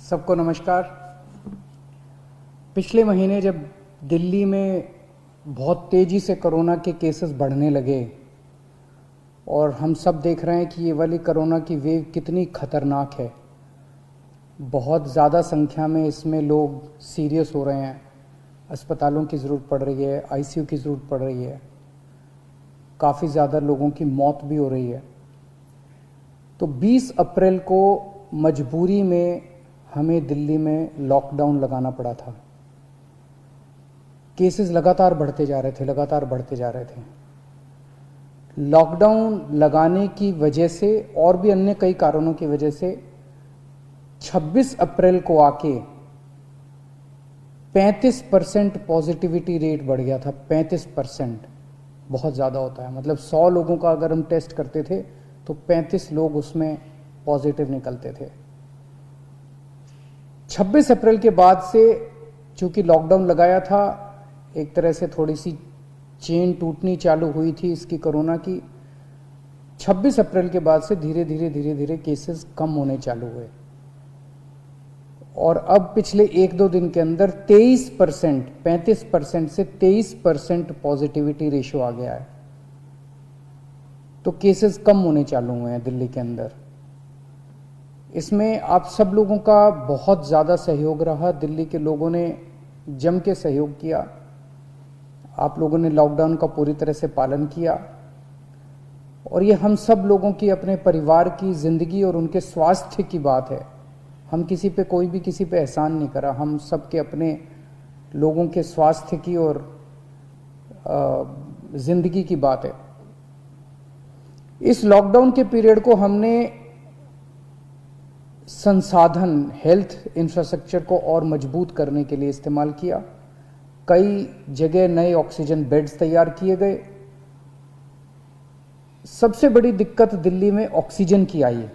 सबको नमस्कार। पिछले महीने जब दिल्ली में बहुत तेज़ी से कोरोना के केसेस बढ़ने लगे और हम सब देख रहे हैं कि ये वाली कोरोना की वेव कितनी ख़तरनाक है, बहुत ज़्यादा संख्या में इसमें लोग सीरियस हो रहे हैं, अस्पतालों की ज़रूरत पड़ रही है, आईसीयू की ज़रूरत पड़ रही है, काफ़ी ज़्यादा लोगों की मौत भी हो रही है। तो 20 अप्रैल को मजबूरी में हमें दिल्ली में लॉकडाउन लगाना पड़ा था। केसेस लगातार बढ़ते जा रहे थे। लॉकडाउन लगाने की वजह से और भी अन्य कई कारणों की वजह से 26 अप्रैल को आके 35% पॉजिटिविटी रेट बढ़ गया था। 35% बहुत ज़्यादा होता है, मतलब 100 लोगों का अगर हम टेस्ट करते थे तो 35 लोग उसमें पॉजिटिव निकलते थे। 26 अप्रैल के बाद से चूंकि लॉकडाउन लगाया था, एक तरह से थोड़ी सी चेन टूटनी चालू हुई थी इसकी कोरोना की। 26 अप्रैल के बाद से धीरे धीरे केसेस कम होने चालू हुए और अब पिछले 1-2 दिन के अंदर 23%, 35% से 23% पॉजिटिविटी रेशियो आ गया है। तो केसेस कम होने चालू हुए हैं दिल्ली के अंदर। इसमें आप सब लोगों का बहुत ज़्यादा सहयोग रहा। दिल्ली के लोगों ने जम के सहयोग किया। आप लोगों ने लॉकडाउन का पूरी तरह से पालन किया और ये हम सब लोगों की, अपने परिवार की ज़िंदगी और उनके स्वास्थ्य की बात है। हम किसी पे, कोई भी किसी पे एहसान नहीं करा, हम सब के अपने लोगों के स्वास्थ्य की और ज़िंदगी की बात है। इस लॉकडाउन के पीरियड को हमने संसाधन, हेल्थ इंफ्रास्ट्रक्चर को और मजबूत करने के लिए इस्तेमाल किया। कई जगह नए ऑक्सीजन बेड्स तैयार किए गए। सबसे बड़ी दिक्कत दिल्ली में ऑक्सीजन की आई है।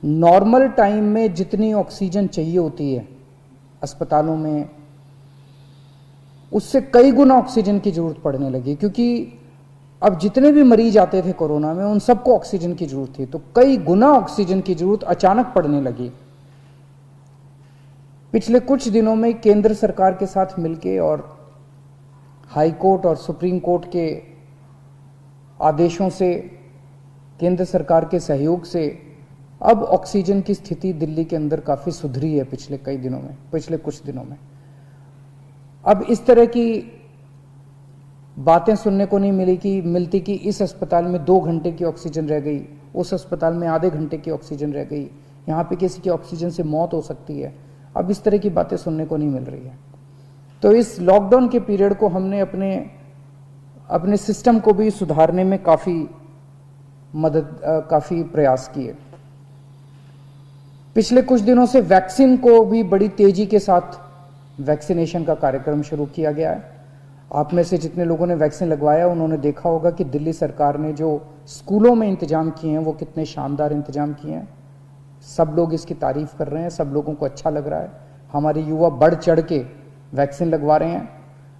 नॉर्मल टाइम में जितनी ऑक्सीजन चाहिए होती है अस्पतालों में, उससे कई गुना ऑक्सीजन की जरूरत पड़ने लगी, क्योंकि अब जितने भी मरीज आते थे कोरोना में उन सबको ऑक्सीजन की जरूरत थी, तो कई गुना ऑक्सीजन की जरूरत अचानक पड़ने लगी। पिछले कुछ दिनों में केंद्र सरकार के साथ मिलके और हाई कोर्ट और सुप्रीम कोर्ट के आदेशों से, केंद्र सरकार के सहयोग से अब ऑक्सीजन की स्थिति दिल्ली के अंदर काफी सुधरी है पिछले कुछ दिनों में। अब इस तरह की बातें सुनने को नहीं मिलती कि इस अस्पताल में 2 घंटे की ऑक्सीजन रह गई, उस अस्पताल में आधे घंटे की ऑक्सीजन रह गई, यहाँ पे किसी की ऑक्सीजन से मौत हो सकती है। अब इस तरह की बातें सुनने को नहीं मिल रही है। तो इस लॉकडाउन के पीरियड को हमने अपने सिस्टम को भी सुधारने में काफ़ी प्रयास किए। पिछले कुछ दिनों से वैक्सीन को भी बड़ी तेजी के साथ वैक्सीनेशन का कार्यक्रम शुरू किया गया है। आप में से जितने लोगों ने वैक्सीन लगवाया उन्होंने देखा होगा कि दिल्ली सरकार ने जो स्कूलों में इंतजाम किए हैं वो कितने शानदार इंतजाम किए हैं। सब लोग इसकी तारीफ कर रहे हैं, सब लोगों को अच्छा लग रहा है। हमारे युवा बढ़ चढ़ के वैक्सीन लगवा रहे हैं।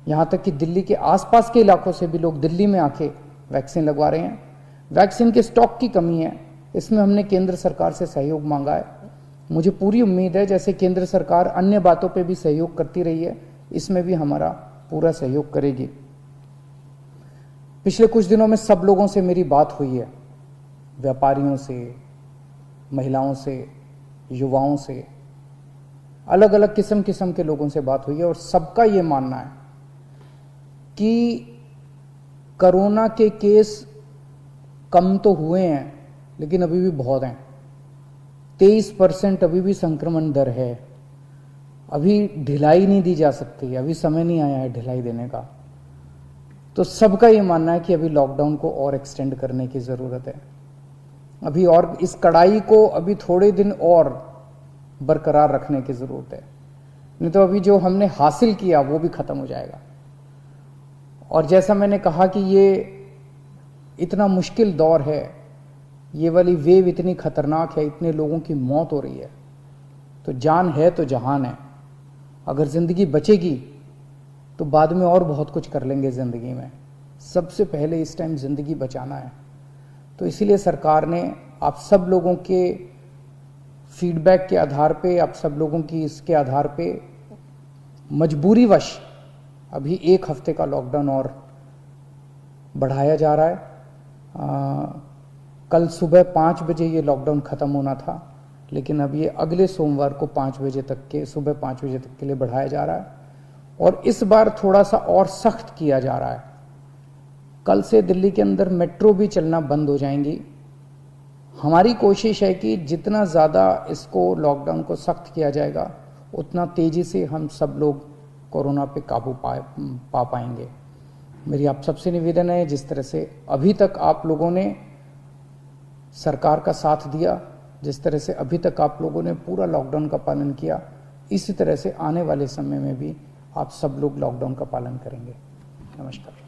यहाँ तक कि दिल्ली के आसपास के इलाकों से भी लोग दिल्ली में आके वैक्सीन लगवा रहे हैं। वैक्सीन के स्टॉक की कमी है, इसमें हमने केंद्र सरकार से सहयोग मांगा है। मुझे पूरी उम्मीद है जैसे केंद्र सरकार अन्य बातों पे भी सहयोग करती रही है, इसमें भी हमारा पूरा सहयोग करेगी। पिछले कुछ दिनों में सब लोगों से मेरी बात हुई है, व्यापारियों से, महिलाओं से, युवाओं से, अलग अलग किस्म के लोगों से बात हुई है और सबका ये मानना है कि कोरोना के केस कम तो हुए हैं लेकिन अभी भी बहुत हैं। 23% अभी भी संक्रमण दर है। अभी ढिलाई नहीं दी जा सकती, अभी समय नहीं आया है ढिलाई देने का। तो सबका ये मानना है कि अभी लॉकडाउन को और एक्सटेंड करने की ज़रूरत है। अभी और इस कड़ाई को अभी थोड़े दिन और बरकरार रखने की ज़रूरत है, नहीं तो अभी जो हमने हासिल किया वो भी ख़त्म हो जाएगा। और जैसा मैंने कहा कि ये इतना मुश्किल दौर है, ये वाली वेव इतनी ख़तरनाक है, इतने लोगों की मौत हो रही है, तो जान है तो जहान है। अगर ज़िंदगी बचेगी तो बाद में और बहुत कुछ कर लेंगे ज़िंदगी में। सबसे पहले इस टाइम ज़िंदगी बचाना है। तो इसीलिए सरकार ने आप सब लोगों के फीडबैक के आधार पे, आप सब लोगों की इसके आधार पे मजबूरीवश अभी 1 हफ्ते का लॉकडाउन और बढ़ाया जा रहा है। कल सुबह 5 बजे ये लॉकडाउन ख़त्म होना था, लेकिन अब ये अगले सोमवार को 5 बजे तक के, सुबह 5 बजे तक के लिए बढ़ाया जा रहा है और इस बार थोड़ा सा और सख्त किया जा रहा है। कल से दिल्ली के अंदर मेट्रो भी चलना बंद हो जाएंगी। हमारी कोशिश है कि जितना ज़्यादा इसको लॉकडाउन को सख्त किया जाएगा उतना तेज़ी से हम सब लोग कोरोना पे काबू पा पाएंगे। मेरी आप सबसे निवेदन है, जिस तरह से अभी तक आप लोगों ने सरकार का साथ दिया, जिस तरह से अभी तक आप लोगों ने पूरा लॉकडाउन का पालन किया, इसी तरह से आने वाले समय में भी आप सब लोग लॉकडाउन का पालन करेंगे। नमस्कार।